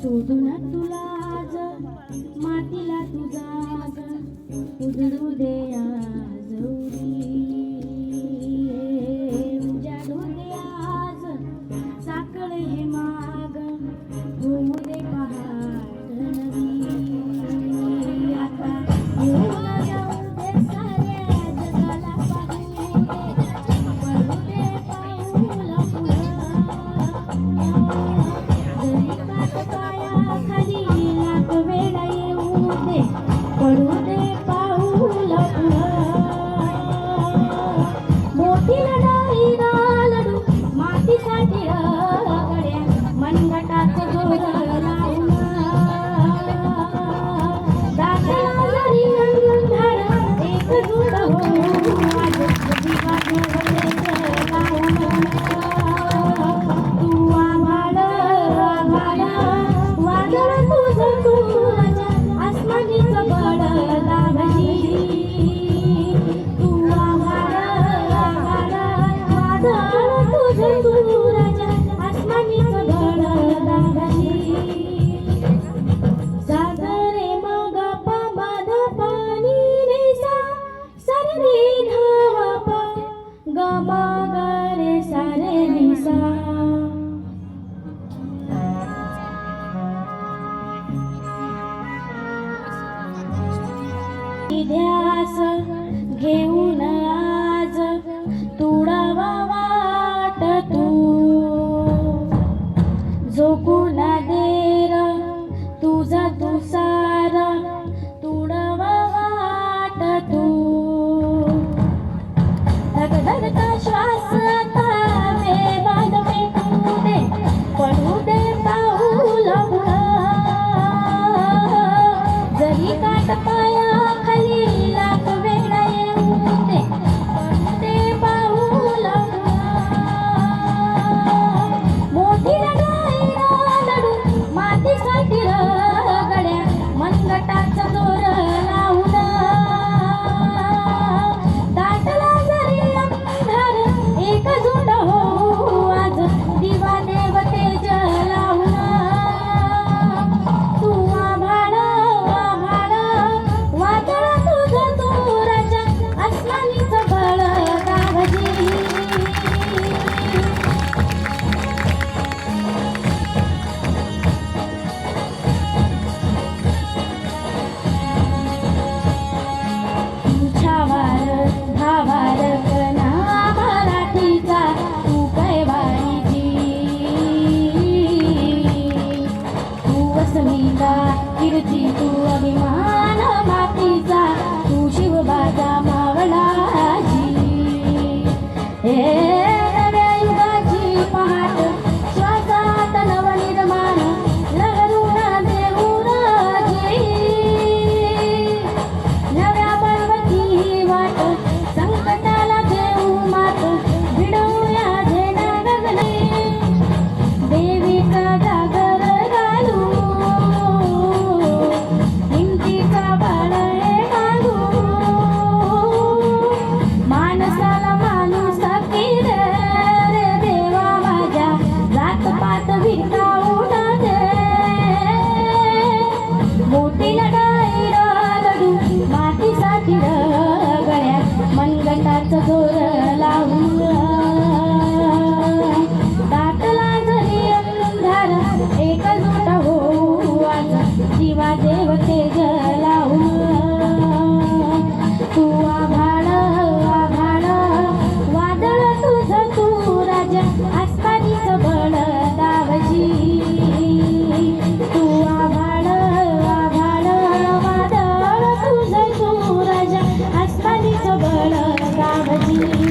सोडून तुला आज मातीला तुझा उधळू दे आज उजाडू दे आज साखळ हे माग होऊ दे पहाट नवी आता येऊन जाऊ दे साऱ्या जगाला पाहू दे पाऊला खाली लाख वेळा येऊ दे पडू दे पाऊल मोठी लढाई लढू मातीसाठी गड्या मनगटात जोर लावून दाखला जरी अंधार एकजूट होऊ आज दिवा जगले लावून तू आभाळ आभाळ वादळ तुझं तुझ्या आसमानीचं बळ लाभली तू आभाळ आभाळ वादळ तुझं तुझ्या आसमानीचं बळ लाभली सागरे मग पामाध पाणी रे सा सररे धावा पा गमा गरे सारे निसा ध्यास घेऊन आज तुडावा वाट तू झोकून देर तुझा तू सारा तुडावा वाट तू धगधगता श्वास आता वेगात पेटू दे पडू दे पाऊल जरी काट पाया खाली लाख वेळा येऊ दे पडू दे पाऊल मोठी लढाई लढू मातीसाठी गड्या मनगटाचा जोर लावून दाटला जरी अंधार एकजूट होऊ आज दिवा देव तेज लावून तू आभाळ आभाळ वादळ तुझं तुराच्या आसमानीचं बळ दाभजी तुझ्यावर भावार कणा मराठीचा तू कैवारीची तू अस्मिता कीर्ती तू अभिमान मातीचा तू शिवबाजा मावळाची हे नव्या युगाची पहाट श्वासात नवनिर्माण लहरून देऊ राजी नव्या पर्वती वाट संकटाला देऊ मात भिडवूया झेंडा गगनी देवीचा जागर घालू हिंदीचा बाळे घालू माणसाला माणूस कीर रे देवा माझ्या जातपात विटावून दे मोठी लढाई लढू मातीसाठी गळ्या मनगटाचं जोर लावून दाटला जरी अंधार एकजूट होऊ आज दिवा देव तेज लावून तू आभाळ आभाळ वादळ तुझं तू राजा आसमानीचं बळ दावजी तू आभाळ आभाळ वादळ तुझं तू राजा आसमानीचं बळ दावजी